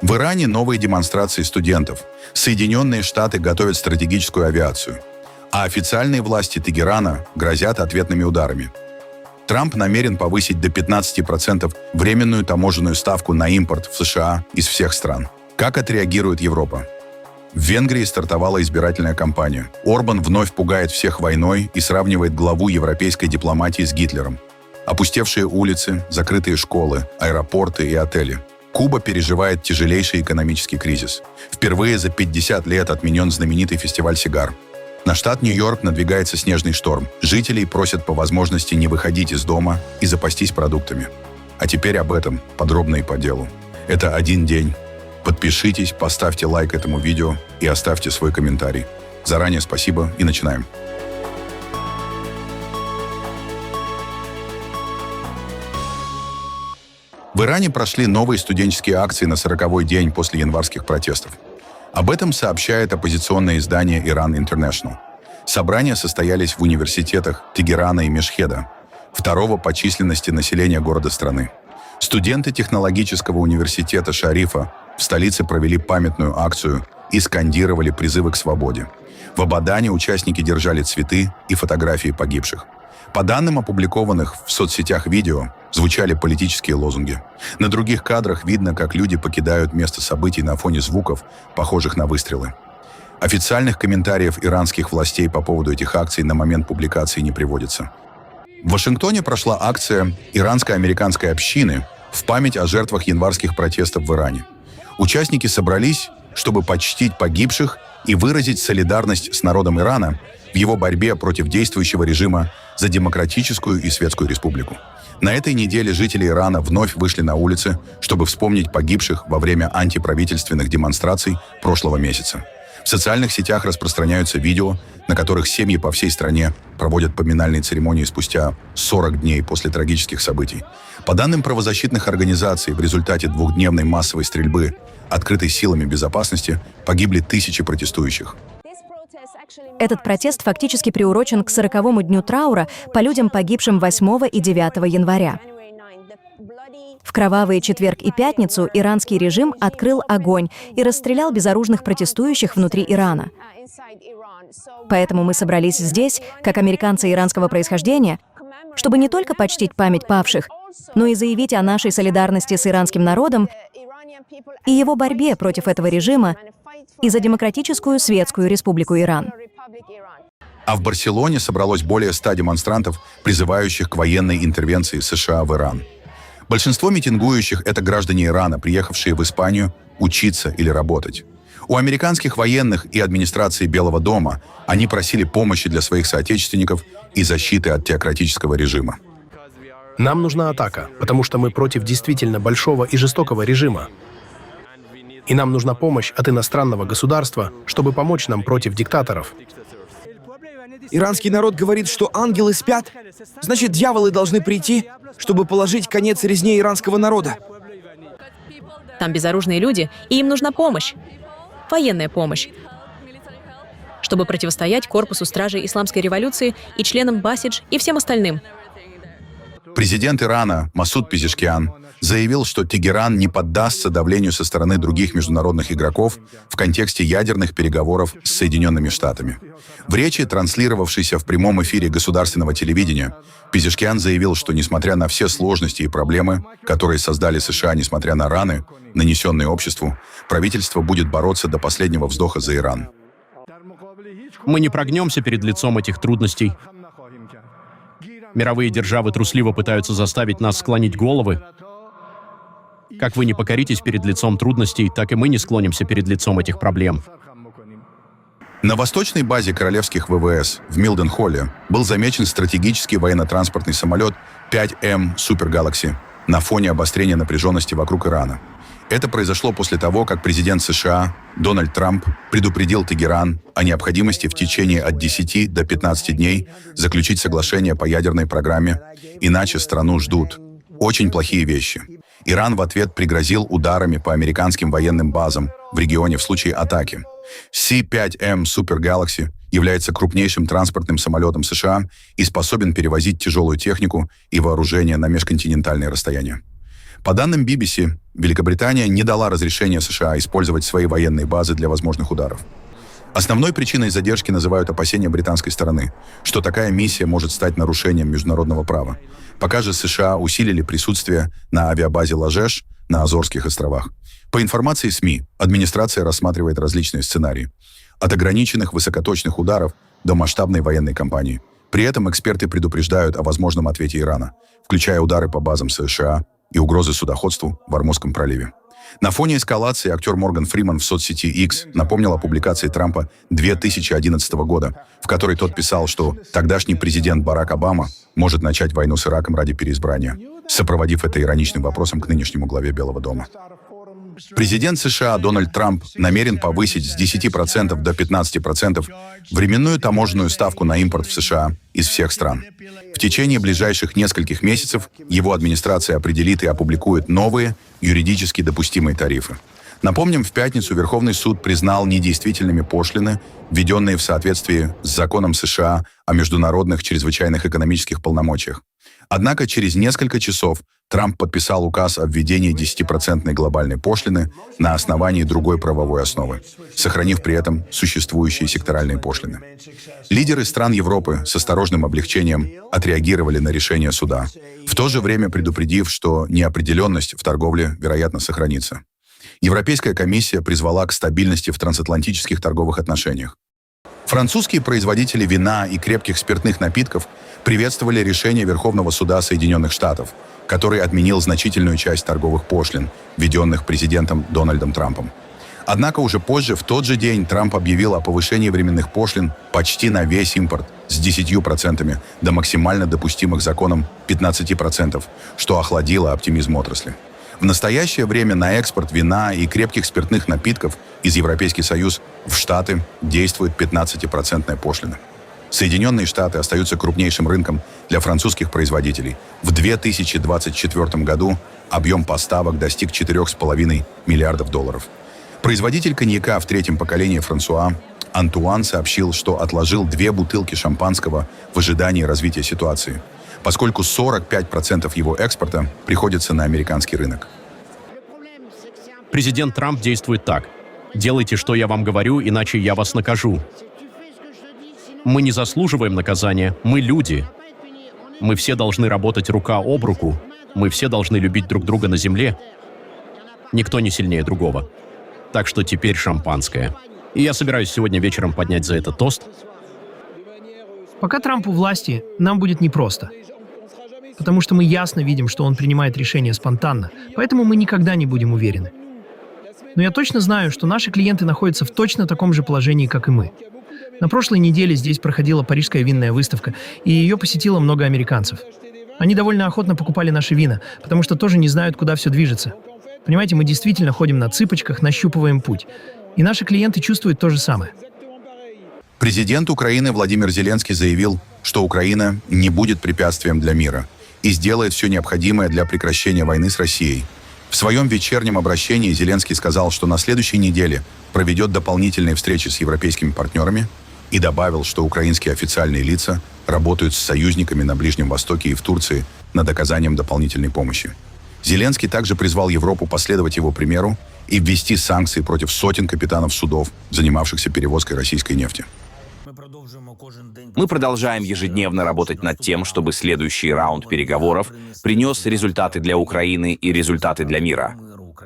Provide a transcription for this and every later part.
В Иране новые демонстрации студентов. Соединенные Штаты готовят стратегическую авиацию. А официальные власти Тегерана грозят ответными ударами. Трамп намерен повысить до 15% временную таможенную ставку на импорт в США из всех стран. Как отреагирует Европа? В Венгрии стартовала избирательная кампания. Орбан вновь пугает всех войной и сравнивает главу европейской дипломатии с Гитлером. Опустевшие улицы, закрытые школы, аэропорты и отели. Куба переживает тяжелейший экономический кризис. Впервые за 50 лет отменен знаменитый фестиваль сигар. На штат Нью-Йорк надвигается снежный шторм. Жителей просят по возможности не выходить из дома и запастись продуктами. А теперь об этом подробно и по делу. Это один день. Подпишитесь, поставьте лайк этому видео и оставьте свой комментарий. Заранее спасибо и начинаем. В Иране прошли новые студенческие акции на 40-й день после январских протестов. Об этом сообщает оппозиционное издание Iran International. Собрания состоялись в университетах Тегерана и Мешхеда, второго по численности населения города страны. Студенты технологического университета Шарифа в столице провели памятную акцию и скандировали призывы к свободе. В Абадане участники держали цветы и фотографии погибших. По данным опубликованных в соцсетях видео, звучали политические лозунги. На других кадрах видно, как люди покидают место событий на фоне звуков, похожих на выстрелы. Официальных комментариев иранских властей по поводу этих акций на момент публикации не приводится. В Вашингтоне прошла акция иранско-американской общины в память о жертвах январских протестов в Иране. Участники собрались, чтобы почтить погибших и выразить солидарность с народом Ирана в его борьбе против действующего режима за демократическую и светскую республику. На этой неделе жители Ирана вновь вышли на улицы, чтобы вспомнить погибших во время антиправительственных демонстраций прошлого месяца. В социальных сетях распространяются видео, на которых семьи по всей стране проводят поминальные церемонии спустя 40 дней после трагических событий. По данным правозащитных организаций, в результате двухдневной массовой стрельбы, открытой силами безопасности, погибли тысячи протестующих. Этот протест фактически приурочен к 40-му дню траура по людям, погибшим 8 и 9 января. В кровавые четверг и пятницу иранский режим открыл огонь и расстрелял безоружных протестующих внутри Ирана. Поэтому мы собрались здесь, как американцы иранского происхождения, чтобы не только почтить память павших, но и заявить о нашей солидарности с иранским народом и его борьбе против этого режима и за демократическую светскую республику Иран. А в Барселоне собралось более 100 демонстрантов, призывающих к военной интервенции США в Иран. Большинство митингующих – это граждане Ирана, приехавшие в Испанию учиться или работать. У американских военных и администрации Белого дома они просили помощи для своих соотечественников и защиты от теократического режима. Нам нужна атака, потому что мы против действительно большого и жестокого режима. И нам нужна помощь от иностранного государства, чтобы помочь нам против диктаторов. Иранский народ говорит, что ангелы спят. Значит, дьяволы должны прийти, чтобы положить конец резне иранского народа. Там безоружные люди, и им нужна помощь. Военная помощь. Чтобы противостоять корпусу стражей исламской революции и членам Басидж и всем остальным. Президент Ирана Масуд Пезешкиан заявил, что Тегеран не поддастся давлению со стороны других международных игроков в контексте ядерных переговоров с Соединенными Штатами. В речи, транслировавшейся в прямом эфире государственного телевидения, Пезешкиан заявил, что несмотря на все сложности и проблемы, которые создали США, несмотря на раны, нанесенные обществу, правительство будет бороться до последнего вздоха за Иран. Мы не прогнемся перед лицом этих трудностей. Мировые державы трусливо пытаются заставить нас склонить головы. Как вы не покоритесь перед лицом трудностей, так и мы не склонимся перед лицом этих проблем. На восточной базе королевских ВВС в Милден-Холле был замечен стратегический военно-транспортный самолет 5М Super Galaxy на фоне обострения напряженности вокруг Ирана. Это произошло после того, как президент США Дональд Трамп предупредил Тегеран о необходимости в течение от 10 до 15 дней заключить соглашение по ядерной программе, иначе страну ждут очень плохие вещи. Иран в ответ пригрозил ударами по американским военным базам в регионе в случае атаки. C-5M Super Galaxy является крупнейшим транспортным самолетом США и способен перевозить тяжелую технику и вооружение на межконтинентальные расстояния. По данным BBC, Великобритания не дала разрешения США использовать свои военные базы для возможных ударов. Основной причиной задержки называют опасения британской стороны, что такая миссия может стать нарушением международного права. Пока же США усилили присутствие на авиабазе Ложеш на Азорских островах. По информации СМИ, администрация рассматривает различные сценарии. От ограниченных высокоточных ударов до масштабной военной кампании. При этом эксперты предупреждают о возможном ответе Ирана, включая удары по базам США и угрозы судоходству в Ормузском проливе. На фоне эскалации актер Морган Фриман в соцсети X напомнил о публикации Трампа 2011 года, в которой тот писал, что тогдашний президент Барак Обама может начать войну с Ираком ради переизбрания, сопроводив это ироничным вопросом к нынешнему главе Белого дома. Президент США Дональд Трамп намерен повысить с 10% до 15% временную таможенную ставку на импорт в США из всех стран. В течение ближайших нескольких месяцев его администрация определит и опубликует новые юридически допустимые тарифы. Напомним, в пятницу Верховный суд признал недействительными пошлины, введенные в соответствии с законом США о международных чрезвычайных экономических полномочиях. Однако через несколько часов Трамп подписал указ о введении 10% глобальной пошлины на основании другой правовой основы, сохранив при этом существующие секторальные пошлины. Лидеры стран Европы с осторожным облегчением отреагировали на решение суда, в то же время предупредив, что неопределенность в торговле, вероятно, сохранится. Европейская комиссия призвала к стабильности в трансатлантических торговых отношениях. Французские производители вина и крепких спиртных напитков приветствовали решение Верховного суда Соединенных Штатов, который отменил значительную часть торговых пошлин, введенных президентом Дональдом Трампом. Однако уже позже, в тот же день, Трамп объявил о повышении временных пошлин почти на весь импорт с 10% до максимально допустимых законом 15%, что охладило оптимизм отрасли. В настоящее время на экспорт вина и крепких спиртных напитков из Европейский Союз в Штаты действует 15% пошлина. Соединенные Штаты остаются крупнейшим рынком для французских производителей. В 2024 году объем поставок достиг 4,5 миллиардов долларов. Производитель коньяка в третьем поколении Франсуа Антуан сообщил, что отложил 2 бутылки шампанского в ожидании развития ситуации, поскольку 45% его экспорта приходится на американский рынок. Президент Трамп действует так. Делайте, что я вам говорю, иначе я вас накажу. Мы не заслуживаем наказания, мы люди. Мы все должны работать рука об руку. Мы все должны любить друг друга на земле. Никто не сильнее другого. Так что теперь шампанское. И я собираюсь сегодня вечером поднять за это тост. Пока Трамп у власти, нам будет непросто. Потому что мы ясно видим, что он принимает решения спонтанно, поэтому мы никогда не будем уверены. Но я точно знаю, что наши клиенты находятся в точно таком же положении, как и мы. На прошлой неделе здесь проходила Парижская винная выставка, и ее посетило много американцев. Они довольно охотно покупали наши вина, потому что тоже не знают, куда все движется. Понимаете, мы действительно ходим на цыпочках, нащупываем путь. И наши клиенты чувствуют то же самое. Президент Украины Владимир Зеленский заявил, что Украина не будет препятствием для мира и сделает все необходимое для прекращения войны с Россией. В своем вечернем обращении Зеленский сказал, что на следующей неделе проведет дополнительные встречи с европейскими партнерами и добавил, что украинские официальные лица работают с союзниками на Ближнем Востоке и в Турции над оказанием дополнительной помощи. Зеленский также призвал Европу последовать его примеру и ввести санкции против сотен капитанов судов, занимавшихся перевозкой российской нефти. Мы продолжаем ежедневно работать над тем, чтобы следующий раунд переговоров принес результаты для Украины и результаты для мира.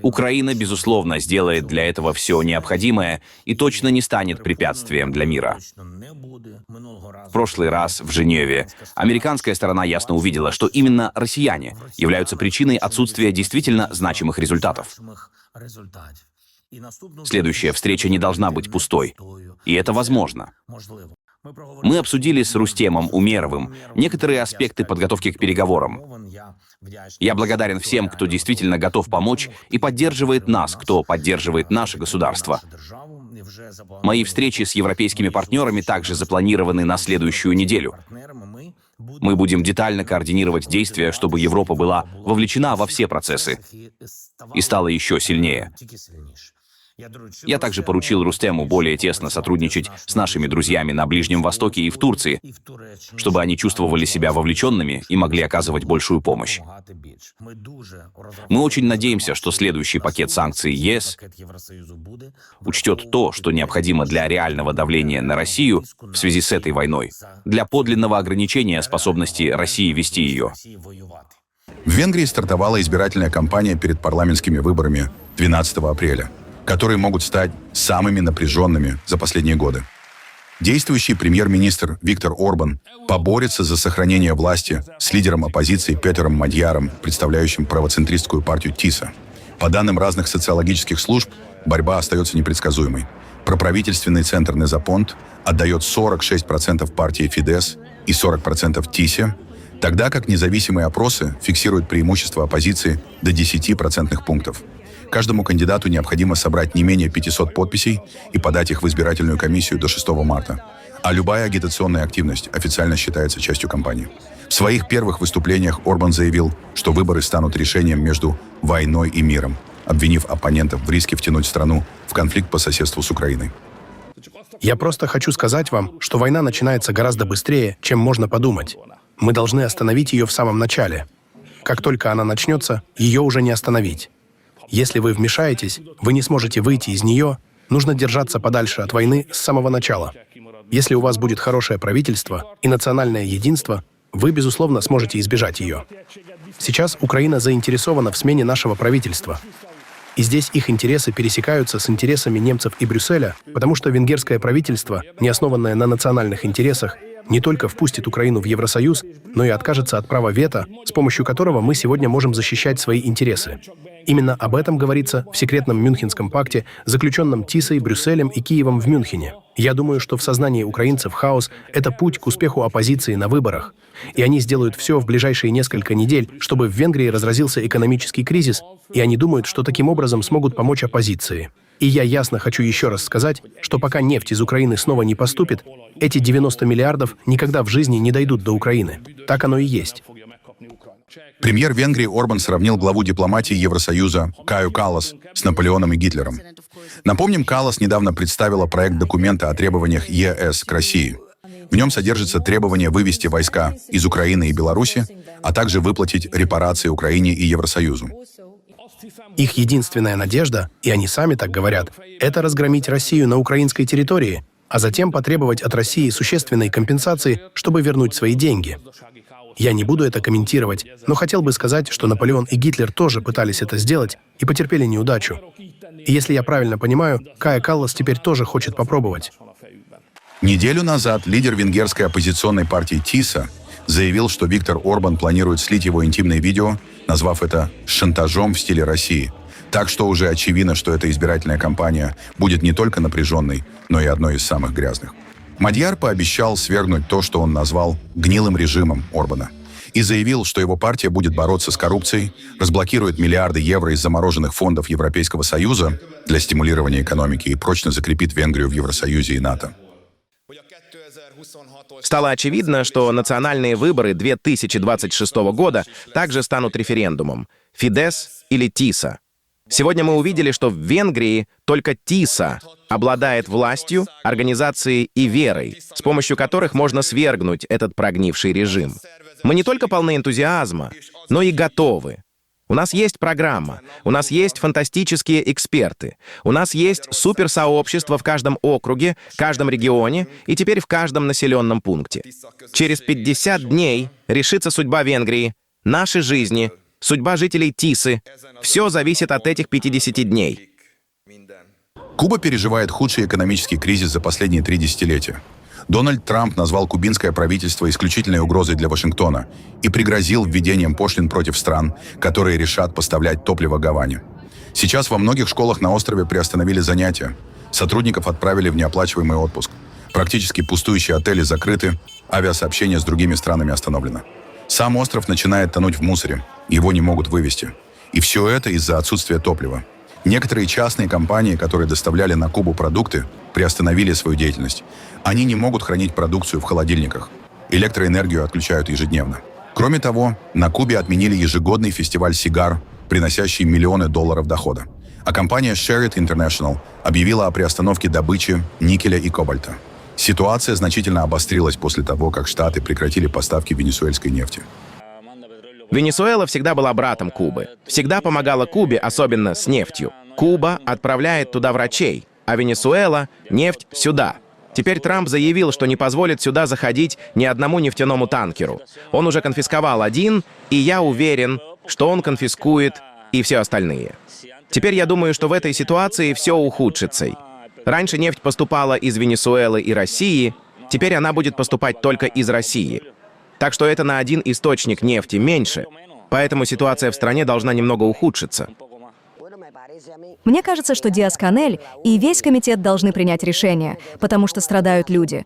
Украина, безусловно, сделает для этого все необходимое и точно не станет препятствием для мира. В прошлый раз в Женеве американская сторона ясно увидела, что именно россияне являются причиной отсутствия действительно значимых результатов. Следующая встреча не должна быть пустой, и это возможно. Мы обсудили с Рустемом Умеровым некоторые аспекты подготовки к переговорам. Я благодарен всем, кто действительно готов помочь и поддерживает нас, кто поддерживает наше государство. Мои встречи с европейскими партнерами также запланированы на следующую неделю. Мы будем детально координировать действия, чтобы Европа была вовлечена во все процессы и стала еще сильнее. Я также поручил Рустему более тесно сотрудничать с нашими друзьями на Ближнем Востоке и в Турции, чтобы они чувствовали себя вовлеченными и могли оказывать большую помощь. Мы очень надеемся, что следующий пакет санкций ЕС учтет то, что необходимо для реального давления на Россию в связи с этой войной, для подлинного ограничения способности России вести ее. В Венгрии стартовала избирательная кампания перед парламентскими выборами 12 апреля, которые могут стать самыми напряженными за последние годы. Действующий премьер-министр Виктор Орбан поборется за сохранение власти с лидером оппозиции Петером Мадьяром, представляющим правоцентристскую партию ТИСА. По данным разных социологических служб, борьба остается непредсказуемой. Проправительственный центр Незапонт отдает 46% партии Фидес и 40% ТИСе, тогда как независимые опросы фиксируют преимущество оппозиции до 10 процентных пунктов. Каждому кандидату необходимо собрать не менее 500 подписей и подать их в избирательную комиссию до 6 марта. А любая агитационная активность официально считается частью кампании. В своих первых выступлениях Орбан заявил, что выборы станут решением между войной и миром, обвинив оппонентов в риске втянуть страну в конфликт по соседству с Украиной. Я просто хочу сказать вам, что война начинается гораздо быстрее, чем можно подумать. Мы должны остановить ее в самом начале. Как только она начнется, ее уже не остановить. Если вы вмешаетесь, вы не сможете выйти из нее, нужно держаться подальше от войны с самого начала. Если у вас будет хорошее правительство и национальное единство, вы, безусловно, сможете избежать ее. Сейчас Украина заинтересована в смене нашего правительства. И здесь их интересы пересекаются с интересами немцев и Брюсселя, потому что венгерское правительство, не основанное на национальных интересах, не только впустит Украину в Евросоюз, но и откажется от права вето, с помощью которого мы сегодня можем защищать свои интересы. Именно об этом говорится в секретном Мюнхенском пакте, заключенном ТИСой, Брюсселем и Киевом в Мюнхене. Я думаю, что в сознании украинцев хаос — это путь к успеху оппозиции на выборах. И они сделают все в ближайшие несколько недель, чтобы в Венгрии разразился экономический кризис, и они думают, что таким образом смогут помочь оппозиции. И я ясно хочу еще раз сказать, что пока нефть из Украины снова не поступит, эти 90 миллиардов никогда в жизни не дойдут до Украины. Так оно и есть. Премьер Венгрии Орбан сравнил главу дипломатии Евросоюза Каю Каллас с Наполеоном и Гитлером. Напомним, Каллас недавно представила проект документа о требованиях ЕС к России. В нем содержится требование вывести войска из Украины и Беларуси, а также выплатить репарации Украине и Евросоюзу. Их единственная надежда, и они сами так говорят, это разгромить Россию на украинской территории, а затем потребовать от России существенной компенсации, чтобы вернуть свои деньги. Я не буду это комментировать, но хотел бы сказать, что Наполеон и Гитлер тоже пытались это сделать и потерпели неудачу. И если я правильно понимаю, Кая Каллас теперь тоже хочет попробовать. Неделю назад лидер венгерской оппозиционной партии ТИСа заявил, что Виктор Орбан планирует слить его интимное видео, назвав это «шантажом в стиле России». Так что уже очевидно, что эта избирательная кампания будет не только напряженной, но и одной из самых грязных. Мадьяр пообещал свергнуть то, что он назвал «гнилым режимом» Орбана, и заявил, что его партия будет бороться с коррупцией, разблокирует миллиарды евро из замороженных фондов Европейского Союза для стимулирования экономики и прочно закрепит Венгрию в Евросоюзе и НАТО. Стало очевидно, что национальные выборы 2026 года также станут референдумом – Фидес или ТИСа. Сегодня мы увидели, что в Венгрии только ТИСа обладает властью, организацией и верой, с помощью которых можно свергнуть этот прогнивший режим. Мы не только полны энтузиазма, но и готовы. У нас есть программа, у нас есть фантастические эксперты, у нас есть суперсообщество в каждом округе, каждом регионе и теперь в каждом населенном пункте. Через 50 дней решится судьба Венгрии, наши жизни, судьба жителей ТИСы. Все зависит от этих 50 дней. Куба переживает худший экономический кризис за последние 3 десятилетия. Дональд Трамп назвал кубинское правительство исключительной угрозой для Вашингтона и пригрозил введением пошлин против стран, которые решат поставлять топливо Гаване. Сейчас во многих школах на острове приостановили занятия. Сотрудников отправили в неоплачиваемый отпуск. Практически пустующие отели закрыты, авиасообщение с другими странами остановлено. Сам остров начинает тонуть в мусоре, его не могут вывести. И все это из-за отсутствия топлива. Некоторые частные компании, которые доставляли на Кубу продукты, приостановили свою деятельность. Они не могут хранить продукцию в холодильниках. Электроэнергию отключают ежедневно. Кроме того, на Кубе отменили ежегодный фестиваль сигар, приносящий миллионы долларов дохода. а компания Sherritt International объявила о приостановке добычи никеля и кобальта. Ситуация значительно обострилась после того, как Штаты прекратили поставки венесуэльской нефти. Венесуэла всегда была братом Кубы. Всегда помогала Кубе, особенно с нефтью. Куба отправляет туда врачей, а Венесуэла — нефть сюда. Теперь Трамп заявил, что не позволит сюда заходить ни одному нефтяному танкеру. Он уже конфисковал один, и я уверен, что он конфискует и все остальные. Теперь я думаю, что в этой ситуации все ухудшится. Раньше нефть поступала из Венесуэлы и России, теперь она будет поступать только из России. Так что это на один источник нефти меньше, поэтому ситуация в стране должна немного ухудшиться. Мне кажется, что Диас-Канель и весь комитет должны принять решение, потому что страдают люди.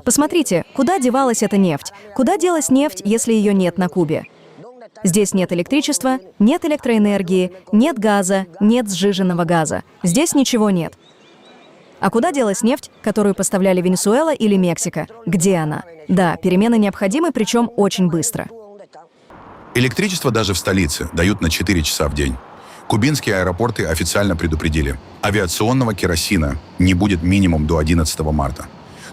Посмотрите, куда девалась эта нефть? Куда делась нефть, если ее нет на Кубе? Здесь нет электричества, нет электроэнергии, нет газа, нет сжиженного газа. Здесь ничего нет. А куда делась нефть, которую поставляли Венесуэла или Мексика? Где она? Да, перемены необходимы, причем очень быстро. Электричество даже в столице дают на 4 часа в день. Кубинские аэропорты официально предупредили, авиационного керосина не будет минимум до 11 марта.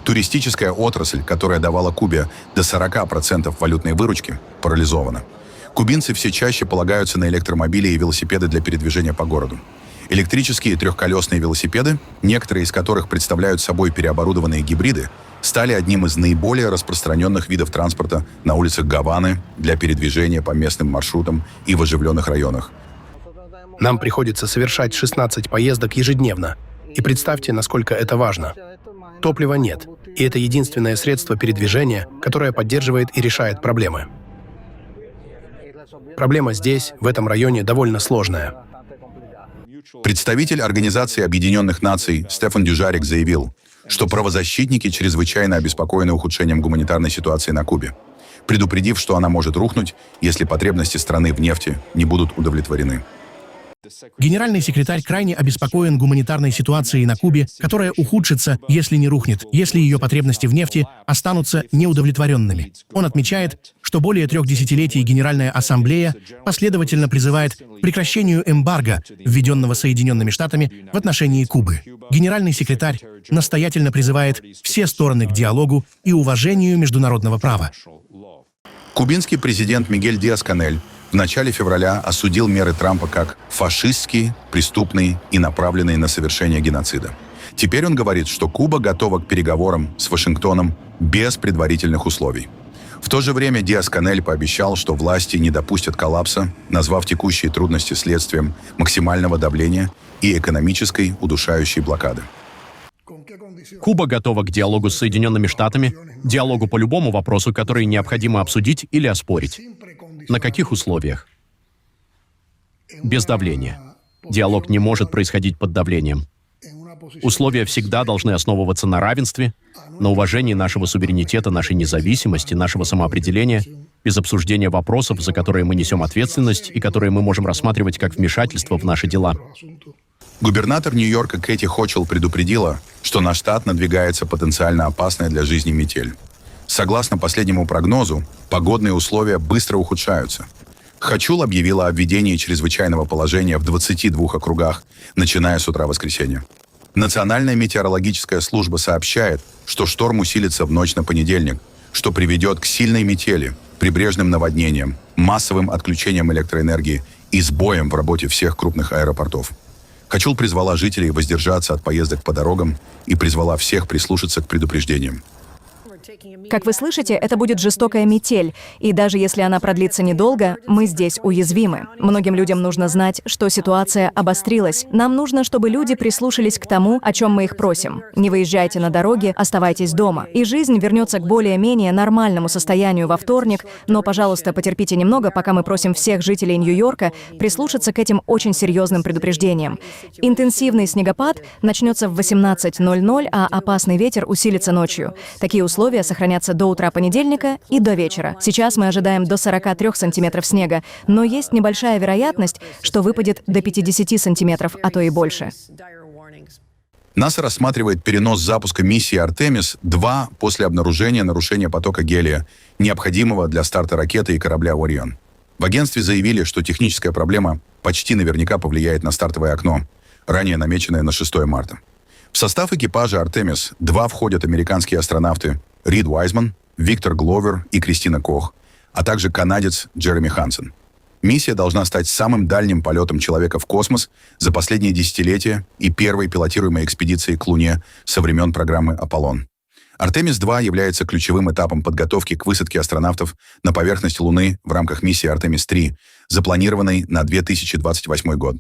Туристическая отрасль, которая давала Кубе до 40% валютной выручки, парализована. Кубинцы все чаще полагаются на электромобили и велосипеды для передвижения по городу. Электрические трехколесные велосипеды, некоторые из которых представляют собой переоборудованные гибриды, стали одним из наиболее распространенных видов транспорта на улицах Гаваны для передвижения по местным маршрутам и в оживленных районах. Нам приходится совершать 16 поездок ежедневно. И представьте, насколько это важно. Топлива нет, и это единственное средство передвижения, которое поддерживает и решает проблемы. Проблема здесь, в этом районе, довольно сложная. Представитель Организации Объединенных Наций Стефан Дюжарик заявил, что правозащитники чрезвычайно обеспокоены ухудшением гуманитарной ситуации на Кубе, предупредив, что она может рухнуть, если потребности страны в нефти не будут удовлетворены. Генеральный секретарь крайне обеспокоен гуманитарной ситуацией на Кубе, которая ухудшится, если не рухнет, если ее потребности в нефти останутся неудовлетворенными. Он отмечает, что более 3 десятилетий Генеральная Ассамблея последовательно призывает к прекращению эмбарго, введенного Соединенными Штатами в отношении Кубы. Генеральный секретарь настоятельно призывает все стороны к диалогу и уважению международного права. Кубинский президент Мигель Диас-Канель в начале февраля осудил меры Трампа как фашистские, преступные и направленные на совершение геноцида. Теперь он говорит, что Куба готова к переговорам с Вашингтоном без предварительных условий. В то же время Диас-Канель пообещал, что власти не допустят коллапса, назвав текущие трудности следствием максимального давления и экономической удушающей блокады. Куба готова к диалогу с Соединенными Штатами, диалогу по любому вопросу, который необходимо обсудить или оспорить. На каких условиях? Без давления. Диалог не может происходить под давлением. Условия всегда должны основываться на равенстве, на уважении нашего суверенитета, нашей независимости, нашего самоопределения, без обсуждения вопросов, за которые мы несем ответственность и которые мы можем рассматривать как вмешательство в наши дела. Губернатор Нью-Йорка Кэти Хочелл предупредила, что на штат надвигается потенциально опасная для жизни метель. Согласно последнему прогнозу, погодные условия быстро ухудшаются. Хочелл объявила о введении чрезвычайного положения в 22 округах, начиная с утра воскресенья. Национальная метеорологическая служба сообщает, что шторм усилится в ночь на понедельник, что приведет к сильной метели, прибрежным наводнениям, массовым отключениям электроэнергии и сбоям в работе всех крупных аэропортов. Хочелл призвала жителей воздержаться от поездок по дорогам и призвала всех прислушаться к предупреждениям. Как вы слышите, это будет жестокая метель, и даже если она продлится недолго, мы здесь уязвимы. Многим людям нужно знать, что ситуация обострилась. Нам нужно, чтобы люди прислушались к тому, о чем мы их просим. Не выезжайте на дороги, оставайтесь дома. И жизнь вернется к более-менее нормальному состоянию во вторник, но, пожалуйста, потерпите немного, пока мы просим всех жителей Нью-Йорка прислушаться к этим очень серьезным предупреждениям. Интенсивный снегопад начнется в 18:00, а опасный ветер усилится ночью. Такие условия сохранятся до утра понедельника и до вечера. Сейчас мы ожидаем до 43 сантиметров снега, но есть небольшая вероятность, что выпадет до 50 сантиметров, а то и больше. НАСА рассматривает перенос запуска миссии «Артемис-2» после обнаружения нарушения потока гелия, необходимого для старта ракеты и корабля «Орион». В агентстве заявили, что техническая проблема почти наверняка повлияет на стартовое окно, ранее намеченное на 6 марта. В состав экипажа «Артемис-2» входят американские астронавты Рид Уайзман, Виктор Гловер и Кристина Кох, а также канадец Джереми Хансен. Миссия должна стать самым дальним полетом человека в космос за последние десятилетия и первой пилотируемой экспедицией к Луне со времен программы «Аполлон». «Артемис-2» является ключевым этапом подготовки к высадке астронавтов на поверхность Луны в рамках миссии «Артемис-3», запланированной на 2028 год.